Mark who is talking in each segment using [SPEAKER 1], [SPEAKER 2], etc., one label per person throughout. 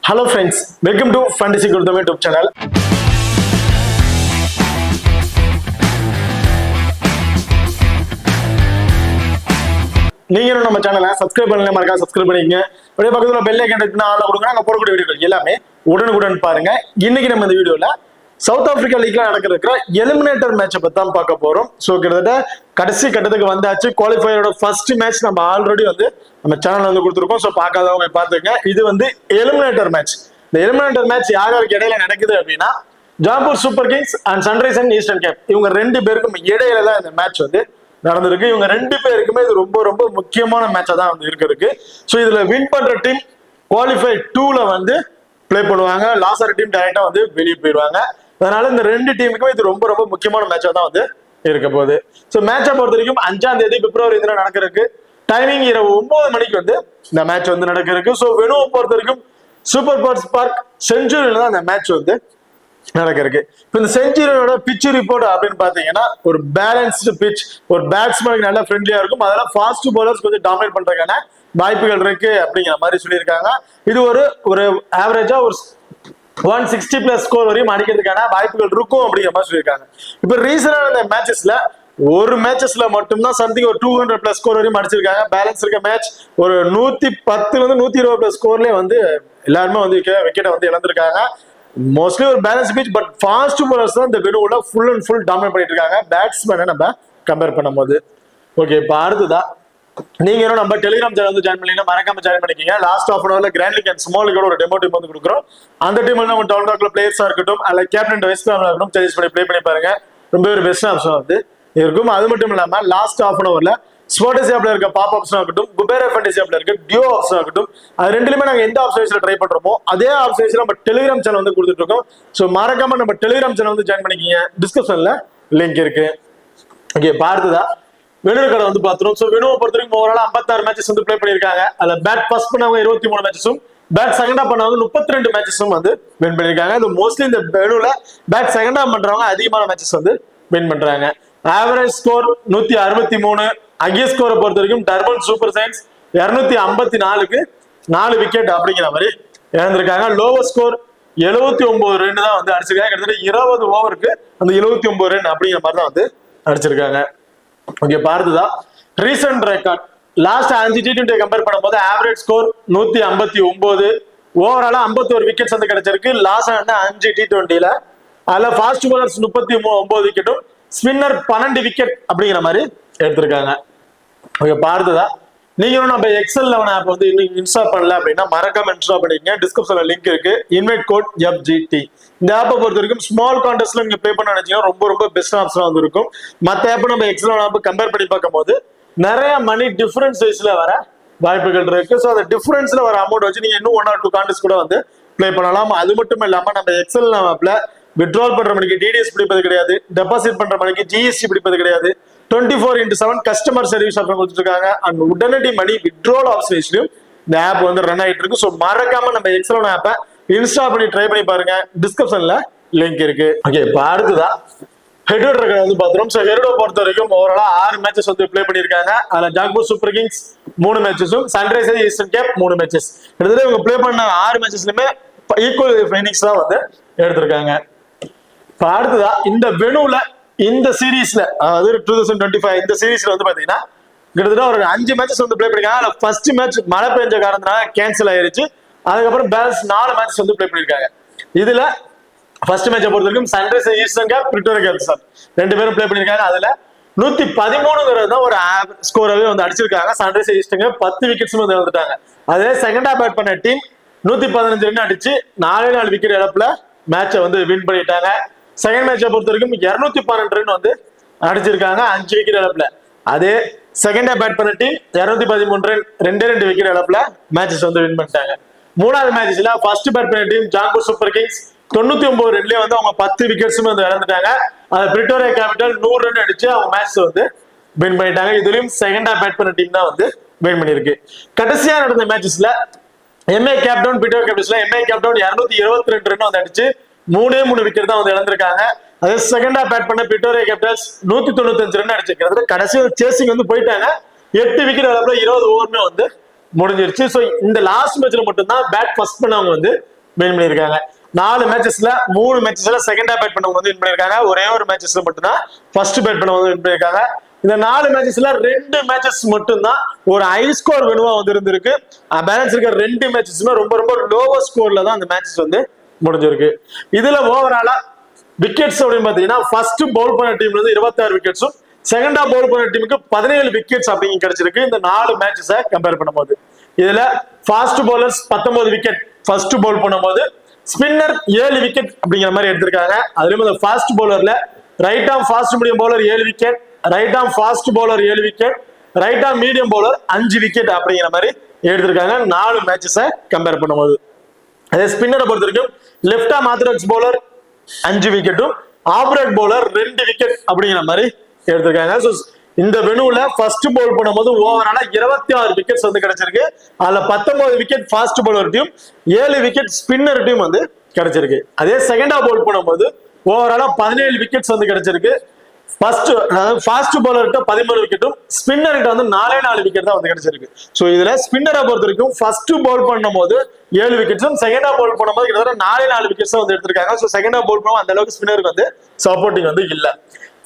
[SPEAKER 1] Hello friends, welcome to Fantasy Gurudam YouTube channel. நீங்க நம்ம சேனலை சப்ஸ்கிரைப் பண்ணல மறக்காம சப்ஸ்கிரைப் பண்ணிக்கங்க. அப்படியே பக்கத்துல பெல் ஐகான் இருக்குன்னா ஆல்ல கொடுங்க. அங்க போடக்கூடிய வீடியோக்கள் எல்லாமே உடனுக்குடன் பாருங்க. இன்னைக்கு நம்ம இந்த வீடியோல சவுத் ஆப்பிரிக்கா லீக்ல நடக்கிற எலிமினேட்டர் மேட்சை பத்தி தான் பார்க்க போறோம். ஸோ கிட்டத்தட்ட கடைசி கட்டத்துக்கு வந்தாச்சு. குவாலிஃபயரோட ஃபர்ஸ்ட் மேட்ச் நம்ம ஆல்ரெடி நம்ம சேனல்ல கொடுத்துருக்கோம். ஸோ பார்க்காதவங்க பார்த்துங்க. இது எலிமினேட்டர் மேட்ச். இந்த எலிமினேட்டர் மேட்ச் யார் யாருக்கு இடையில நடக்குது அப்படின்னா Joburg Super Kings and Sunrise and Eastern Cape இவங்க ரெண்டு பேருக்கும் இடையில தான் இந்த மேட்ச் நடந்திருக்கு. இவங்க ரெண்டு பேருக்குமே இது ரொம்ப ரொம்ப முக்கியமான மேட்சா தான் இருக்கு. ஸோ இதுல வின் பண்ற டீம் குவாலிஃபை 2ல பிளே பண்ணுவாங்க. லாஸ் ஆகிற டீம் டைரக்டா வெளியே போயிடுவாங்க. அதனால இந்த ரெண்டு டீமுக்குமே இது ரொம்ப ரொம்ப முக்கியமான மேட்சா தான் இருக்க போகுது. ஸோ மேட்சை பொறுத்த வரைக்கும் 5ஆம் தேதி பிப்ரவரி நடக்கிறதுக்கு டைமிங் இரவு 9 மணிக்கு இந்த மேட்ச் நடக்கிறதுக்கு. ஸோ வெனுவை பொறுத்த வரைக்கும் சூப்பர் ஸ்போர்ட்ஸ் பார்க் செஞ்சுரியில தான் இந்த மேட்ச் நடக்கிறதுக்கு. இப்போ இந்த செஞ்சுரியோட பிச் ரிப்போர்ட் அப்படின்னு பாத்தீங்கன்னா ஒரு பேலன்ஸ்டு பிச், ஒரு பேட்ஸ்மேனுக்கு நல்லா ஃப்ரெண்ட்லியா இருக்கும். அதெல்லாம் ஃபாஸ்ட் பவுலர்ஸ் கொஞ்சம் டாமினேட் பண்றதுக்கான வாய்ப்புகள் இருக்கு அப்படிங்கிற மாதிரி சொல்லியிருக்காங்க. இது ஒரு ஆவரேஜா ஒரு 160+ ஸ்கோர் வரையும் அடிக்கிறதுக்கான வாய்ப்புகள் இருக்கும் அப்படிங்கிற மாதிரி சொல்லியிருக்காங்க. இப்போ ரீசனான இந்த மேட்சஸ்ல மட்டும்தான் சம்திங் ஒரு 200+ ஸ்கோர் வரையும் அடிச்சிருக்காங்க. பேலன்ஸ் இருக்க மேட்ச் ஒரு 110 120+ ஸ்கோர்லயே எல்லாருமே விக்கெட்டை இழந்திருக்காங்க. மோஸ்ட்லி ஒரு balance pitch, but fast bowlers தான் இந்த வெனுவுல ஃபுல் அண்ட் ஃபுல் டாமினேட் பண்ணிட்டு இருக்காங்க பேட்ஸ்மேனை நம்ம கம்பேர் பண்ணும்போது. ஓகே, இப்போ அடுத்ததான் நீங்க நம்ம டெலிகிராம் சேனல் ஜாயின் பண்ணீங்கன்னா மறக்காம ஜாயின் பண்ணிக்கீங்க. லாஸ்ட் ஆஃப் அன் அவர்ல கிராண்ட் லீக் அண்ட் ஸ்மால் லீக்கோட ஒரு டெமோ டீம் கொடுக்குறோம். அந்த டீம்ல நம்ம டவுன் டாக்ல பிளேயர்ஸா இருக்கட்டும் அல்ல கேப்டன் வைஸ் கேப்டனா இருக்கட்டும் சஜஸ்ட் பண்ணி ப்ளே பண்ணி பாருங்க. ரொம்ப ஒரு பெஸ்ட் ஆப்ஷன் இருக்கும். அது மட்டும் இல்லாம லாஸ்ட் ஆஃப் அன் அவர்ல ஸ்போர்ட்ஸ் ஆப்ல இருக்க பாப் ஆப்ஷன் ஆகட்டும், குபேரா ஃபேண்டசி ஆப்ல இருக்க டியோ ஆப்ஷன் ஆகட்டும், அது ரெண்டுலயுமே நாங்க எந்த ஆப்ஷன்ஸ்ல ட்ரை பண்றோமோ அதே ஆப்ஷன்ஸ்ல நம்ம டெலிகிராம் சேனல் கொடுத்துட்டு இருக்கோம். ஸோ மறக்காம நம்ம டெலிகிராம் சேனல் ஜாயின் பண்ணிக்கீங்க. டிஸ்கிரிப்ஷன்ல லிங்க் இருக்கு. ஓகே, பார்த்ததா வெனு கடை பாத்துரும். ஸோ வெனுவை பொறுத்த வரைக்கும் ஓவரால் 56 மேட்சஸ் ப்ளே பண்ணிருக்காங்க. அதுல பேட் ஃபர்ஸ்ட் பண்ணவங்க 23 மேட்சஸும், பேட் செகண்டா பண்ணவங்க 32 மேட்சஸும் வின் பண்ணிருக்காங்க. இது மோஸ்ட்லி இந்த வெனுல பேட் செகண்டா பண்றவங்க அதிகமான மேட்சஸ் வின் பண்றாங்க. Average score 163. அகிய ஸ்கோரை பொறுத்த வரைக்கும் டர்பன் சூப்பர் சயின்ஸ் 254க்கு 4 விக்கெட் அப்படிங்கிற மாதிரி இழந்திருக்காங்க. லோவர் ஸ்கோர் 79 ரன் தான் அடிச்சிருக்காங்க. கிட்டத்தட்ட 20 ஓவருக்கு அந்த 79 ரன் அப்படிங்கிற மாதிரி தான் அடிச்சிருக்காங்க. ஓகே, பார்த்ததா recent record last 5 T20 compare பண்ணும்போது ஆவரேஜ் ஸ்கோர் 159, ஓவராலா 51 விக்கெட்ஸ் கிடைச்சிருக்கு. லாஸ்ட் 5 T20ல அதுல ஃபாஸ்ட் பவுலர்ஸ் 39 விக்கெட்டும், ஸ்பின்னர் 12 விக்கெட் அப்படிங்கிற மாதிரி எடுத்திருக்காங்க. ஓகே, பார்த்ததா நீங்களும் நம்ம எக்ஸல் 11 ஆப் இன்னும் இன்ஸ்டால் பண்ணல அப்படின்னா மறக்காம இன்ஸ்டால் பண்ணிக்கங்க. டிஸ்கிரிப்ஷன்ல லிங்க் இருக்கு. Invite code FGT. இந்த ஆப்பை பொறுத்த வரைக்கும் ஸ்மால் கான்டெஸ்ட்ல நீங்க ப்ளே பண்ண நினைச்சீங்கன்னா ரொம்ப ரொம்ப பெஸ்ட் ஆப்ஷன் இருக்கும். மற்ற ஆப் நம்ம எக்ஸல் 11 ஆப் கம்பேர் பண்ணி பார்க்கும்போது நிறைய மணி டிஃபரன்ஸ் சைஸ்ல வர வாய்ப்புகள் இருக்கு. ஸோ அந்த டிஃபரன்ஸ்ல வர அமௌண்ட் வச்சு நீங்க இன்னும் 1 or 2 கான்டெஸ்ட் கூட ப்ளே பண்ணலாம். அது மட்டும் இல்லாம நம்ம எக்ஸல் ஆப்ல வித்ட்ரால் பண்ற மணிக்கு டிடிஎஸ் பிடிப்பது கிடையாது, டெபாசிட் பண்ற மணிக்கு ஜிஎஸ்டி பிடிப்பது கிடையாது. 24/7 கஸ்டமர் சர்வீஸ் ஆப்ஷன் கொடுத்துருக்காங்க. அண்ட் உடனடி மணி வித்ட்ரால் ஆப்ஷன்ஸ்லயும் இந்த ஆப் ரன் ஆயிட்டு இருக்கு. ஸோ மறக்காம நம்ம எக்ஸல் ஆப்பை இன்ஸ்டால் பண்ணி ட்ரை பண்ணி பாருங்க. டிஸ்கிரிப்ஷன்ல லிங்க் இருக்கு. ஓகே, இப்போ அடுத்ததான் ஹெட்வர்ட் ரெக்கார்ட் பாத்துறோம். ஸோ ஹெட்வர்டை பொறுத்த வரைக்கும் ஓவராலா 6 மேட்சஸ் ப்ளே பண்ணிருக்காங்க. அதுல ஜாக்பூர் சூப்பர் கிங்ஸ் 3 மேட்சஸும், சன்ரைசர்ஸ் ஈஸ்டர்ன் கேப் 3 மேட்சஸ். கிட்டத்தட்ட இவங்க ப்ளே பண்ண 6 மேட்சஸ்லயுமே ஈக்குவல் இன்னிங்ஸ் தான் எடுத்திருக்காங்க. இப்போ அடுத்ததா இந்த வெனுல இந்த சீரீஸ்ல அதாவது 2025 இந்த சீரீஸ்ல பாத்தீங்கன்னா கிட்டத்தட்ட ஒரு 5 மேட்சஸ் ப்ளே பண்ணிருக்காங்க. ஃபர்ஸ்ட் மேட்ச் மழை பெஞ்ச காரணத்தினால கேன்சல் ஆயிருச்சு. அதுக்கப்புறம் பேலன்ஸ் 4 மேட்சஸ் ப்ளே பண்ணிருக்காங்க. இதுல ஃபர்ஸ்ட் மேட்சை பொறுத்த வரைக்கும் Sunrisers eastern cape, Pretoria caps ரெண்டு பேரும் ப்ளே பண்ணிருக்காங்க. அதுல 113 தான் ஒரு ஸ்கோராவே அடிச்சிருக்காங்க. சன்ரைசர்ஸ் ஈஸ்டர்ன் கேப் 10 விக்கெட்ஸ் வந்துட்டாங்க. அதே செகண்டா பேட் பண்ண டீம் 115 ரன் அடிச்சு 4 விக்கெட் இழப்புல மேட்சை வின் பண்ணிட்டாங்க. செகண்ட் மேட்சை பொறுத்த வரைக்கும் 212 ரன் அடிச்சிருக்காங்க 5 விக்கெட் இழப்புல. அதே செகண்டா பேட் பண்ண டீம் 213 ரன் 2 விக்கெட் இழப்புல மேட்சஸ் வின் பண்ணிட்டாங்க. மூணாவது மேட்ச்ல ஃபர்ஸ்ட் பேட் பண்ண டீம் ஜாம்பூர் சூப்பர் கிங்ஸ் 99 ரன்லயே அவங்க 10 விக்கெட்ஸும் இழந்துட்டாங்க. அது பிரிட்டோரியா கேபிட்டல் 100 ரன் அடிச்சு அவங்க மேட்ச் வின் பண்ணிட்டாங்க. இதுலயும் செகண்டா பேட் பண்ண டீம் தான் வின் பண்ணிருக்கு. கடைசியா நடந்த மேட்சஸ்ல எம்ஏ கேப்டவுன் பிரிட்டோரியா கேபிட்டல்ஸ்ல எம்ஏ கேப்டவுன் 222 ரன் அடிச்சு 3 விக்கெட் தான் இழந்திருக்காங்க. அதே செகண்டா பேட் பண்ண பிரிட்டோரியா கேபிட்டல்ஸ் 195 ரன் அடிச்சிருக்கிறது. கடைசி சேசிங் போயிட்டாங்க. 8 விக்கெட் இழப்புல 20 ஓவருமே முடிஞ்சிருச்சு. ஸோ இந்த லாஸ்ட் மேட்ச்ல மட்டும்தான் பேட் ஃபர்ஸ்ட் பண்ணவங்க வின் பண்ணியிருக்காங்க. 4 மேட்சஸ்ல 3 மேட்சஸ்ல செகண்ட் ஹாஃப் பேட் பண்ணவங்க வந்து வின் பண்ணியிருக்காங்க. ஒரே ஒரு மேட்சஸ்ல மட்டும்தான் ஃபர்ஸ்ட் பேட் பண்ணவங்க வந்து வின் பண்ணியிருக்காங்க. இந்த 4 மேட்சஸ்ல 2 மேட்சஸ் மட்டும்தான் ஒரு ஹை ஸ்கோர் வினுவா வந்து இருந்திருக்கு. பேலன்ஸ் இருக்க 2 மேட்சஸ்மே ரொம்ப ரொம்ப லோவர் ஸ்கோர்ல தான் அந்த மேட்சஸ் வந்து முடிஞ்சிருக்கு. இதுல ஓவராலா விக்கெட்ஸ் அப்படின்னு பாத்தீங்கன்னா ஃபர்ஸ்ட் பவுல் பண்ண டீம்ல இருந்து 26 விக்கெட்ஸும் செகண்ட் ஹாஃப் பவுல் பண்ண டீமுக்கு 17 விக்கெட்ஸ் அப்படிங்க கிடைச்சிருக்கு இந்த 4 மேட்சஸை கம்பேர் பண்ணும்போது. இதுல fast bowlers 19 wicket first bowl பண்ணும்போது, ஸ்பின்னர் 7 விக்கெட் அப்படிங்கிற மாதிரி எடுத்திருக்காங்க. அதுலயும் இந்த ஃபாஸ்ட் பவுலர்ல right arm fast medium bowler 7 wicket, right arm fast bowler 7 wicket, right arm medium bowler 5 wicket அப்படிங்கிற மாதிரி எடுத்திருக்காங்க 4 மேட்சஸை கம்பேர் பண்ணும்போது. அதே ஸ்பின்னரை பொறுத்த வரைக்கும் லெஃப்ட் ஆம் ஆர்த்தடாக்ஸ் பவுலர் 5 விக்கெட்டும் ஆஃப் பிரெட் பவுலர் 2 விக்கெட் அப்படிங்கிற மாதிரி எடுத்திருக்காங்க. இந்த வெனுல ஃபர்ஸ்ட் பவுல் பண்ணும்போது ஓவராலா 26 விக்கெட்ஸ் வந்து கிடைச்சிருக்கு. அதுல 19 wicket fast bowler team, 7 wicket spinner team வந்து கிடைச்சிருக்கு. அதே செகண்ட் ஹாஃப் பவுல் பண்ணும்போது ஓவராலா 17 விக்கெட்ஸ் வந்து கிடைச்சிருக்கு. ஃபாஸ்ட் பவுலர்கிட்ட 13 விக்கெட்டும் ஸ்பின்னர்கிட்ட வந்து 4 விக்கெட் தான் வந்து கிடைச்சிருக்கு. ஸோ இதுல ஸ்பின்னரை பொறுத்த வரைக்கும் ஃபர்ஸ்ட் பவுல் பண்ணும்போது 7 விக்கெட்ஸும் செகண்ட் ஹாஃப் பவுல் பண்ணும்போது கிட்டத்தட்ட 4 விக்கெட்ஸ் வந்து எடுத்திருக்காங்க. ஸோ செகண்ட் ஹாஃப் பவுல் பண்ணும்போது அந்த அளவுக்கு ஸ்பின்னருக்கு வந்து சப்போர்ட்டிங் வந்து இல்ல.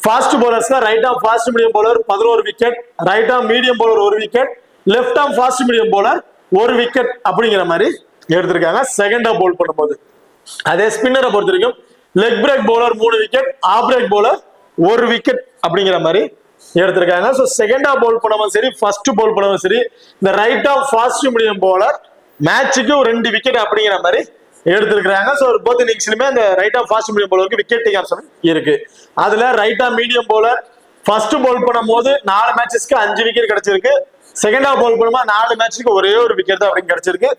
[SPEAKER 1] ஃபாஸ்ட் பவுலர்ஸ்ல right arm fast medium bowler 11 wicket, right arm medium bowler 1 wicket, left arm fast medium bowler 1 wicket அப்படிங்கிற மாதிரி எடுத்திருக்காங்க செகண்ட் ஹாஃப் பவுல் பண்ணும்போது. அதே ஸ்பின்னரை பொறுத்த வரைக்கும் leg break bowler 3 wicket, off break bowler 1 wicket அப்படிங்கிற மாதிரி எடுத்திருக்காங்க. ஸோ செகண்ட் ஹாஃப் பவுல் பண்ணவும் சரி ஃபர்ஸ்ட் பவுல் பண்ணவும் சரி இந்த right arm fast medium bowler மேட்சுக்கு 2 விக்கெட் அப்படிங்கிற மாதிரி எடுத்திருக்காங்க. ஸோ போத் இன்னிங்ஸ்லுமே அந்த ரைட் ஆம் ஃபாஸ்ட் மீடியம் பவுலருக்கு விக்கெட் டேக் ஆப்ஷன் இருக்கு. அதுல right arm medium bowler first bowl பண்ணும்போது 4 மேட்சஸ்க்கு 5 விக்கெட் கிடைச்சிருக்கு. செகண்ட் ஹாஃப் பவுல் பண்ணும்போது 4 மேட்சுக்கு ஒரே ஒரு விக்கெட் தான் அப்படின்னு கிடைச்சிருக்கு.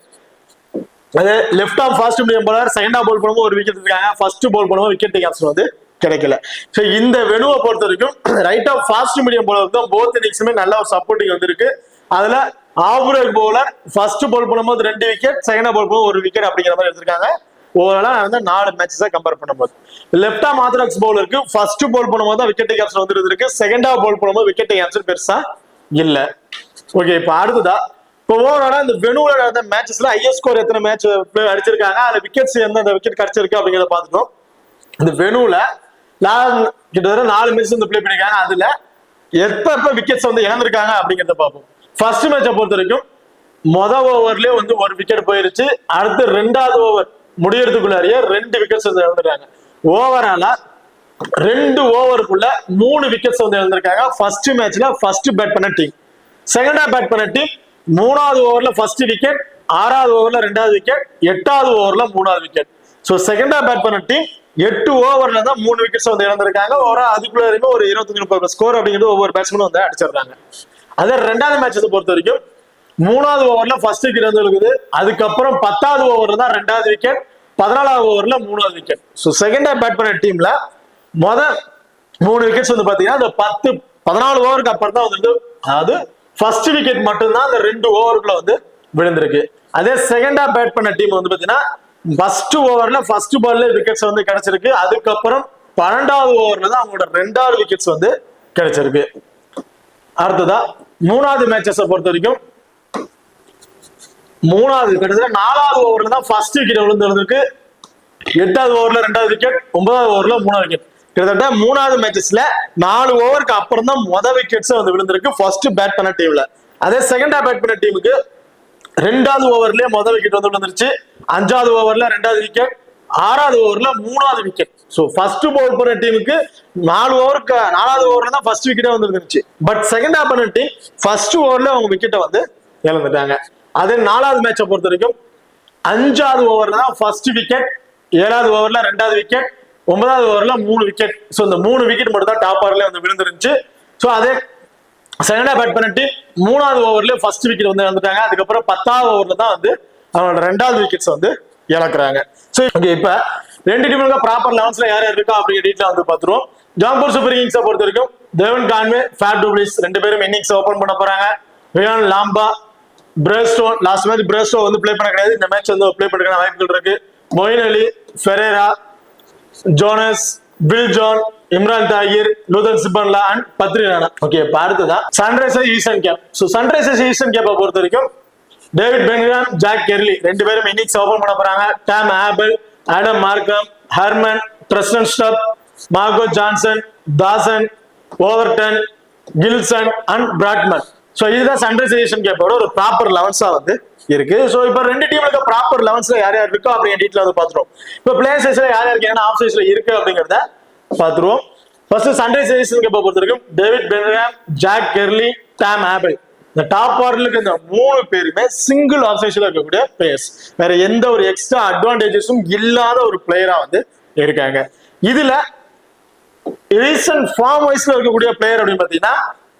[SPEAKER 1] அது left arm fast medium bowler second half bowl பண்ணும்போது 1 விக்கெட் இருக்காங்க. ஃபர்ஸ்ட் பவுல் பண்ணும்போது விக்கெட் டேக் ஆப்ஷன் வந்து கிடைக்கல. ஸோ இந்த வெனுவை பொறுத்த வரைக்கும் right off fast medium bowler தான் போத் இன்னிங்ஸுமே நல்ல ஒரு சப்போர்ட்டிங் வந்திருக்கு. அதுல off break bowler first bowl பண்ணும்போது 2 விக்கெட், செகண்ட் ஹாஃப் பவுல் பண்ணும்போது 1 விக்கெட் அப்படிங்கிற மாதிரி எடுத்திருக்காங்க. ஓவராலா வந்து 4 மேட்சஸை கம்பேர் பண்ணும்போது லெஃப்ட் ஆம் ஆர்த்தடாக்ஸ் பவுலருக்கு ஃபர்ஸ்ட் பவுல் பண்ணும்போது தான் விக்கெட் டேக் ஆப்ஷன் வந்துருக்கு. செகண்ட் ஹாஃப் பவுல் பண்ணும்போது விக்கெட் டேக் ஆப்ஷன் பெருசா இல்ல. ஓகே, இப்போ அடுத்ததா இப்போ ஓவராலா இந்த வெனுல நடந்த மேட்சஸ்ல ஹையஸ்ட் ஸ்கோர் எத்தனை மேட்ச் அடிச்சிருக்காங்க, அதுல விக்கெட்ஸ் எந்த விக்கெட் கிடைச்சிருக்கு அப்படிங்கிறத பார்த்துட்டோம். இந்த வெனுல கிட்டத்தட்ட 4 மேட்ச் வந்து பிளே பண்ணிருக்காங்க. அதுல எப்ப விக்கெட்ஸ் வந்து இழந்திருக்காங்க அப்படிங்கிறத பார்ப்போம். ஃபர்ஸ்ட் மேட்சை பொறுத்த வரைக்கும் ஓவர்லயே வந்து 1 விக்கெட் போயிருச்சு. அடுத்து 2வது ஓவர் முடியறதுக்குள்ளாரியே 2 விக்கெட்ஸ் வந்து இழந்திருக்காங்க. ஓவராலா 2 ஓவருக்குள்ள 3 விக்கெட்ஸ் வந்து இழந்திருக்காங்க. ஃபர்ஸ்ட் மேட்ச்ல ஃபர்ஸ்ட் பேட் பண்ண டீம், செகண்ட் பேட் பண்ண டீம் 3வது ஓவர்ல ஃபர்ஸ்ட் விக்கெட், 6வது ஓவர்ல 2வது விக்கெட், 8வது ஓவர்ல 3வது விக்கெட். ஸோ செகண்ட் பேட் பண்ண டீம் 8 ஓவர்ல தான் 3 விக்கெட்ஸ் வந்து இழந்திருக்காங்க. அதுக்குள்ள ஒரு 25-30 ஸ்கோர் அப்படிங்கிறது ஒவ்வொரு பேட்ஸ்மேனும் வந்து அடிச்சிடுறாங்க. அதே 2வது மேட்சை பொறுத்த வரைக்கும் 3வது ஓவர்ல ஃபர்ஸ்ட் விக்கெட் வந்து இருக்குது. அதுக்கப்புறம் 10வது ஓவர்ல தான் 2வது விக்கெட், 14வது ஓவர்ல 3வது விக்கெட். ஸோ செகண்ட் பேட் பண்ண டீம்ல 3 விக்கெட்ஸ் வந்து பாத்தீங்கன்னா அந்த 14 ஓவருக்கு அப்புறம் தான் வந்து அதாவது ஃபர்ஸ்ட் விக்கெட் மட்டும்தான் அந்த 2 ஓவருக்குள்ள வந்து விழுந்திருக்கு. அதே செகண்ட் பேட் பண்ண டீம் வந்து பாத்தீங்கன்னா ஃபர்ஸ்ட் ஓவர்ல ஃபர்ஸ்ட் பால்ல விக்கெட்ஸ் வந்து கிடைச்சிருக்கு. அதுக்கப்புறம் 12வது ஓவர்ல தான் அவங்களோட 2வது விக்கெட்ஸ் வந்து கிடைச்சிருக்கு. அடுத்ததா 3வது மேட்சஸை பொறுத்த வரைக்கும் 3வது கிட்டத்தட்ட 4வது ஓவர்ல தான் ஃபர்ஸ்ட் விக்கெட் விழுந்திருக்கு. 8வது ஓவர்ல 2வது விக்கெட், 9வது ஓவர்ல 3வது விக்கெட். கிட்டத்தட்ட 3வது மேட்சஸ்ல 4 ஓவருக்கு அப்புறம் தான் விக்கெட்ஸ் வந்து விழுந்திருக்கு ஃபர்ஸ்ட் பேட் பண்ண டீம்ல. அதே செகண்ட் பேட் பண்ண டீமுக்கு 2வது ஓவர்லயே விக்கெட் வந்து விழுந்துருச்சு. 5வது ஓவர்ல 2வது விக்கெட், 6வது ஓவர்ல 3வது விக்கெட். ஸோ ஃபர்ஸ்ட் பவுல் பண்ண டீமுக்கு 4வது ஓவர்ல தான் ஃபர்ஸ்ட் விக்கெட்டே வந்து இருந்துச்சு. பட் செகண்ட் ஹாஃப் பண்ண டீம் ஃபர்ஸ்ட் ஓவர்ல அவங்க விக்கெட்டை வந்து இழந்துட்டாங்க. அதே 4வது மேட்சை பொறுத்த வரைக்கும் 5வது ஓவர்ல தான் ஃபர்ஸ்ட் விக்கெட், 7வது ஓவர்ல 2வது விக்கெட், 9வது ஓவர்ல 3 விக்கெட். ஸோ இந்த 3 விக்கெட் மட்டும் தான் டாப் ஆர்ல வந்து விழுந்துருந்துச்சு. ஸோ அதே செகண்டா பேட் பண்ண டீம் 3வது ஓவர்ல ஃபர்ஸ்ட் விக்கெட் வந்து இழந்துட்டாங்க. அதுக்கப்புறம் 10வது ஓவர்ல தான் வந்து அவங்களோட 2வது விக்கெட்ஸ் வந்து இழக்கிறாங்க. ஸோ ஓகே, இப்ப 2 டீமுக்கு ப்ராப்பர் லெவன்ஸ்ல யார் யார் இருக்கா அப்படிங்கிற டீட்டெயில் வந்து பார்த்துருவோம். ஜாம்பூர் சூப்பர் கிங்ஸை பொறுத்த வரைக்கும் தேவன் கான்வே, ஃபேட் டூப்ளிஸ் 2 பேரும் இன்னிங்ஸ் ஓபன் பண்ண போறாங்க. ரியான் லாம்பா, பிரேஸ்டோ லாஸ்ட் மேட்ச் பிரேஸ்டோ வந்து பிளே பண்ண கிடையாது. இந்த மேட்ச் வந்து பிளே பண்ணுற வாய்ப்புகள் இருக்கு. Moeen Ali, Ferreira, Jones, Viljoen, Imran Tahir, Lutho Sipamla and Badri Rana. Okay, இப்ப அடுத்ததா Sunrisers eastern Cape. So Sunrisers Eastern கேப்பை பொறுத்த வரைக்கும் டேவிட் பென்ஹாம், ஜாக் கெர்லி ரெண்டு பேரும் இன்னிங்ஸ் ஓபன் பண்ண போறாங்க. Tom Abell, Adam Markram, Harman, Tristan Stubbs, Marco Jansen, Dawson, Overton, Gleeson and Bradman. So இதுதான் சன்ரைசேஷன் கேப்போட ஒரு ப்ராப்பர் லெவன்ஸா வந்து இருக்கு. சோ இப்போ ரெண்டு டீம்ல இருக்க ப்ராப்பர் லெவன்ஸ்ல யார் யார் இருக்கோ அப்படிங்கிற டீட்ல வந்து பாத்துருவோம். இப்போ பிளேயர் சைஸ்ல யார் யாருக்கு என்ன ஆஃப் சைஸ்ல இருக்கு அப்படிங்கறத பாத்துருவோம். ஃபர்ஸ்ட் சன்ரைசேஷன் கேப்ப பொறுத்த வரைக்கும் David Benham, Jack Crawley, Tom Abell இந்த டாப் ஆர்டர்ல இருக்க இந்த மூணு பேருமே சிங்கிள் ஆஃப் சைஸ்ல இருக்கக்கூடிய பிளேயர்ஸ். வேற எந்த ஒரு எக்ஸ்ட்ரா அட்வான்டேஜஸும் இல்லாத ஒரு பிளேயரா வந்து இருக்காங்க. இதுல ரீசன்ட் ஃபார்ம் வைஸ்ல இருக்கக்கூடிய பிளேயர் அப்படின்னு பாத்தீங்கன்னா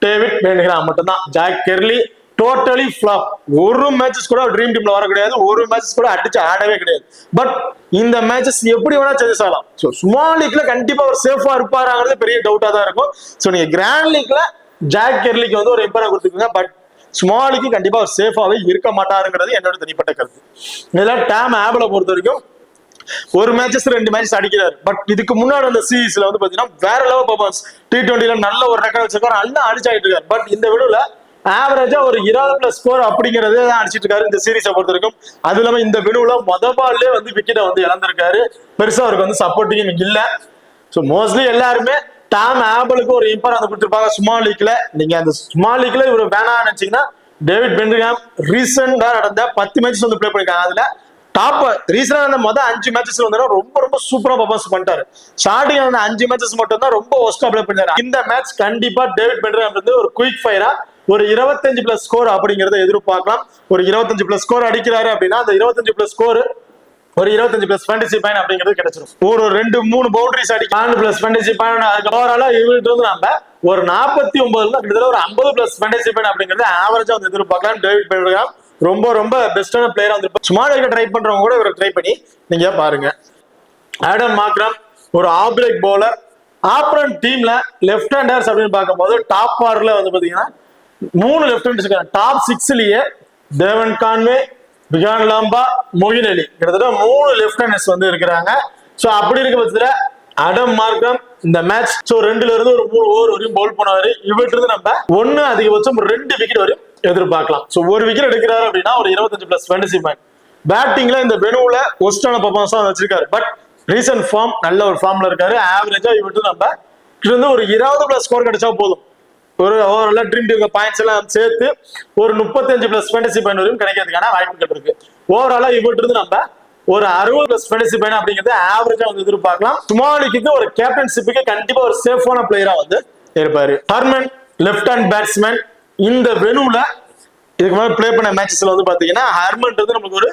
[SPEAKER 1] டேவிட் பென்ஹாம் மட்டும்தான். Jack Crawley totally flop. ஒரு மேட்சஸ் கூட ட்ரீம் டீம்ல வர கிடையாது. ஒரு மேட்சஸ் கூட அடிச்சு ஆடவே கிடையாது. பட் இந்த மேட்சஸ் எப்படி வேணா சேஞ்சஸ் ஆகலாம். ஸோ ஸ்மால் லீக்ல கண்டிப்பா ஒரு சேஃபா இருப்பாருங்கிறது பெரிய டவுட்டா தான் இருக்கும். ஸோ நீங்க கிராண்ட் லீக்ல ஜாக் கெர்லிக்கு வந்து ஒரு இம்பார்ட் கொடுத்துருக்கீங்க. பட் ஸ்மாலுக்கு கண்டிப்பா ஒரு சேஃபாவே இருக்க மாட்டாருங்கிறது என்னோட தனிப்பட்ட கருத்து. இதெல்லாம் டாம் ஆபிளை பொறுத்த வரைக்கும் ஒரு மேட்சஸ் ரெண்டு மேட்சஸ் அடிக்கிறாரு. பட் இதுக்கு முன்னாடி அந்த சீரீஸ்ல வந்து பாத்தீங்கன்னா வேற லெவல் பர்ஃபார்மன்ஸ். T20ல நல்ல ஒரு ரெக்கார்ட் வச்சிருக்காரு. நல்லா அடிச்சாயிட்டு இருக்காரு. பட் இந்த விடுல ஆவரேஜா ஒரு 20+ ஸ்கோர் அப்படிங்கறதே தான் அடிச்சிட்டு இருக்காரு இந்த சீரீஸை பொறுத்த வரைக்கும். அது இல்லாம இந்த விடுல பால்லே வந்து விக்கெட்டை வந்து இழந்திருக்காரு. பெருசா அவருக்கு வந்து சப்போர்ட்டிங் இல்ல. ஸோ மோஸ்ட்லி எல்லாருமே டாம் ஆபிளுக்கு ஒரு இம்பார்ட்டன்ஸ் கொடுத்துருப்பாங்க ஸ்மால் லீக்ல. நீங்க அந்த ஸ்மால் லீக்ல இவர் வேணாம்னு நினைச்சீங்கன்னா டேவிட் பென்ஹாம் ரீசெண்டா நடந்த 10 மேட்சஸ் வந்து பிளே பண்ணிருக்காங்க. அதுல டாப் ரீசனா அந்த மொதல் 5 மேட்சஸ் வந்து ரொம்ப ரொம்ப சூப்பரா பர்ஃபார்மன்ஸ் பண்ணிட்டாரு. ஸ்டார்டிங் அந்த 5 மேட்சஸ் மட்டும் தான் ரொம்ப ஒஸ்டா பிளே பண்ணாரு. இந்த மேட்ச் கண்டிப்பா டேவிட் பென்ஹாம் வந்து ஒரு குயிக் ஃபயரா ஒரு 25+ ஸ்கோர் அப்படிங்கறத எதிர்பார்க்கலாம். ஒரு 25+ ஸ்கோர் அடிக்கிறாரு அப்படின்னா அந்த 25+ ஸ்கோர் ஒரு 25+ ஃபேண்டசி பாயிண்ட் அப்படிங்கிறது கிடைச்சிடும். ஒரு 2-3 பவுண்டரிஸ் அடி 4+ ஃபேண்டசி பாயிண்ட். அதுக்கு ஓவராலா இவர்கிட்ட வந்து நம்ம ஒரு 49 கிட்டத்தட்ட ஒரு 50+ ஃபேண்டசி பாயிண்ட் அப்படிங்கிறது ஆவரேஜா வந்து எதிர்பார்க்கலாம். டேவிட் பென்ஹாம் ரொம்ப ரொம்ப பெஸ்டான பிளேயரா வந்து ஸ்மால் லீக் ட்ரை பண்றவங்க கூட இவரை ட்ரை பண்ணி நீங்க பாருங்க. ஆடம் மார்க்ரம் ஒரு ஆஃப் பிரேக் பவுலர். ஆப்ரன் டீம்ல லெஃப்ட் ஹேண்டர்ஸ் அப்படின்னு பார்க்கும்போது டாப் ஆர்ல வந்து பாத்தீங்கன்னா 3 லெஃப்ட் ஹேண்டர்ஸ் இருக்காங்க. டாப் 6லயே தேவன் கான்வே, பிகான் லாம்பா, மொயின் அலி கிட்டத்தட்ட 3 லெஃப்ட் ஹேண்டர்ஸ் வந்து இருக்கிறாங்க. சோ அப்படி இருக்க பட்சத்துல அடம் மார்க்கம் இந்த மேட்ச் 2ல இருந்து ஒரு 3 ஓவர் வரையும் பவுல் பண்ணுவாரு. இவர்கிட்ட இருந்து நம்ம 1 அதிகபட்சம் 2 விக்கெட் வரையும் எதிர்பார்க்கலாம். சோ ஒரு விக்கெட் எடுக்கிறாரு அப்படின்னா ஒரு 25+ ஃபேண்டசி பாயிண்ட். பேட்டிங்ல இந்த வெனுல ஒஸ்டான பர்ஃபார்மன்ஸ் தான் வச்சிருக்காரு. பட் ரீசன்ட் ஃபார்ம் நல்ல ஒரு ஃபார்ம்ல இருக்காரு. ஆவரேஜா இவர்கிட்ட நம்ம கிட்ட இருந்து ஒரு 20+ ஸ்கோர் கிடைச்சா போதும். ஒரு ஓவரால் ட்ரீம் டீம் பாயிண்ட்ஸ் எல்லாம் சேர்த்து ஒரு 35+ ஃபேண்டசி பாயிண்ட் வரையும் கிடைக்கிறதுக்கான வாய்ப்புகள் இருக்கு. ஓவராலா இவர்கிட்ட இருந்து நம்ம ஒரு 60+ ஃபேண்டசி பாயிண்ட் அப்படிங்கிறது ஆவரேஜா வந்து எதிர்பார்க்கலாம். ஸ்மால் லீக்கு ஒரு கேப்டன்ஷிப்புக்கு கண்டிப்பா ஒரு சேஃபான பிளேயரா வந்து இருப்பாரு. Harman left hand batsman. இந்த வெனுல இதுக்கு மேலே பிளே பண்ண மேட்சஸ்ல வந்து பாத்தீங்கன்னா ஹர்மன் நமக்கு ஒரு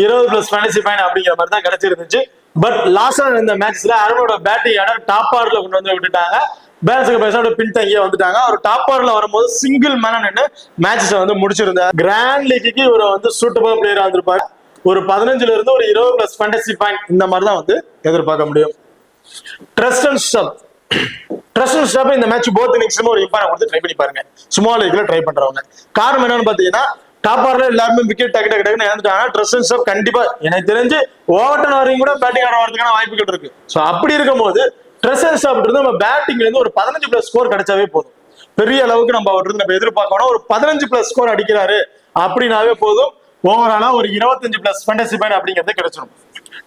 [SPEAKER 1] 20+ ஃபேண்டசி பாயிண்ட் அப்படிங்கிற மாதிரி தான் கிடைச்சிருந்துச்சு. பட் லாஸ்டா இந்த மேட்ச்ல ஹர்மனோட பேட்டிங் டாப் ஆர்ல கொண்டு வந்து விட்டுட்டாங்க. பேட்ஸ்க்கு பேசாம பின்தங்கியே வந்துட்டாங்க. அவர் டாப் ஆர்ல வரும்போது சிங்கிள் மேனா நின்று மேட்சஸ் வந்து முடிச்சிருந்தார். கிராண்ட் லீக்கு இவர் வந்து சூட்டபிள் பிளேயரா இருந்திருப்பாரு. ஒரு 15ல இருந்து ஒரு 20+ ஃபேண்டசி பாயிண்ட் இந்த மாதிரி தான் வந்து எதிர்பார்க்க முடியும். ட்ரெஸ்டன் ஸ்டப் இந்த மேட்ச் போத் இன்னிங்ஸ்ல ஒரு இம்பார்ட்டன்ட் கொடுத்து ட்ரை பண்ணி பாருங்க. ஸ்மால் லீக்ல ட்ரை பண்றவங்க காரணம் என்னன்னு பாத்தீங்கன்னா டாப் ஆர்ல எல்லாருமே விக்கெட் டக்கு டக்குன்னு இழந்துட்டாங்க. ட்ரெஸ்டன் ஸ்டப் கண்டிப்பா எனக்கு தெரிஞ்சு ஓவர்டன் வரையும் கூட பேட்டிங் ஆட வரதுக்கான வாய்ப்புகள் இருக்கு. சோ அப்படி இருக்கும் போது ட்ரெஸ்டன் ஸ்டப் நம்ம பேட்டிங்ல இருந்து ஒரு 15+ ஸ்கோர் கிடைச்சாவே போதும். பெரிய அளவுக்கு நம்ம அவர்கிட்ட நம்ம எதிர்பார்க்கணும். ஒரு 15+ ஸ்கோர் அடிக்கிறாரு அப்படின்னாவே போதும். ஓவராலா ஒரு 25+ ஃபேண்டசி பாயிண்ட் அப்படிங்கிறது கிடைச்சிடும்.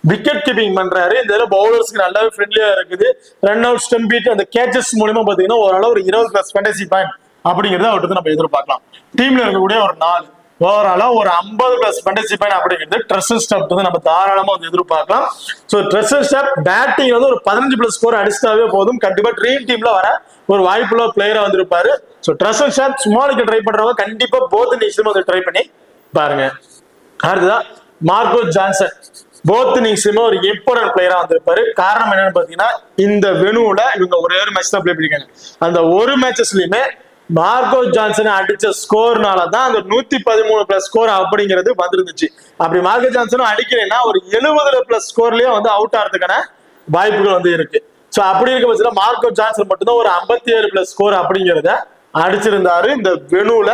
[SPEAKER 1] விக்கெட் கீப்பிங் பண்றாரு. இந்த பவுலர்ஸ்க்கு நல்லாவே ஃப்ரெண்ட்லியா இருக்குது. ரன் அவுட், ஸ்டெம்ப் பீட், அந்த கேச்சஸ் மூலமா பாத்தீங்கன்னா ஓரளவு ஒரு 20+ ஃபேண்டசி பாயிண்ட் அப்படிங்கறத அவர்கிட்ட நம்ம எதிர்பார்க்கலாம். டீம்ல இருக்கக்கூடிய ஒரு 4 ஓவராலா ஒரு 50+ ஃபேண்டசி பாயிண்ட் அப்படிங்கிறது ட்ரெஸ்டன் ஸ்டப் வந்து நம்ம தாராளமா வந்து எதிர்பார்க்கலாம். சோ ட்ரெஸ்டன் ஸ்டப் பேட்டிங் வந்து ஒரு 15+ ஸ்கோர் அடிச்சாவே போதும். கண்டிப்பா ட்ரீம் டீம்ல வர ஒரு வாய்ப்புள்ள பிளேயரா வந்திருப்பாரு. சோ ட்ரெஸ்டன் ஸ்டப் ஸ்மாலுக்கு ட்ரை பண்றவங்க கண்டிப்பா போத் இன்னிங்ஸ்லயும் வந்து ட்ரை பண்ணி பாருங்க. அடுத்ததான் மார்கோ ஜான்சன். போத் இன்னிங்ஸ்லயுமே ஒரு இம்பார்ட்டன்ட் பிளேயரா வந்திருப்பாரு. காரணம் என்னன்னு பாத்தீங்கன்னா இந்த வெனுல இவங்க ஒரே ஒரு மேட்ச் தான் பிளே பண்ணிருக்காங்க. அந்த ஒரு மேட்சஸ்லயுமே மார்கோ ஜான்சன் அடிச்ச ஸ்கோர்னாலதான் அந்த 113+ ஸ்கோர் அப்படிங்கிறது வந்துருந்துச்சு. அப்படி மார்கோ ஜான்சனும் அடிக்கிறேன்னா ஒரு 70+ ஸ்கோர்லயே வந்து அவுட் ஆகிறதுக்கான வாய்ப்புகள் வந்து இருக்கு. சோ அப்படி இருக்க பட்சத்துல மார்கோ ஜான்சன் மட்டும்தான் ஒரு 57+ ஸ்கோர் அப்படிங்கிறத அடிச்சிருந்தாரு. இந்த வெனுல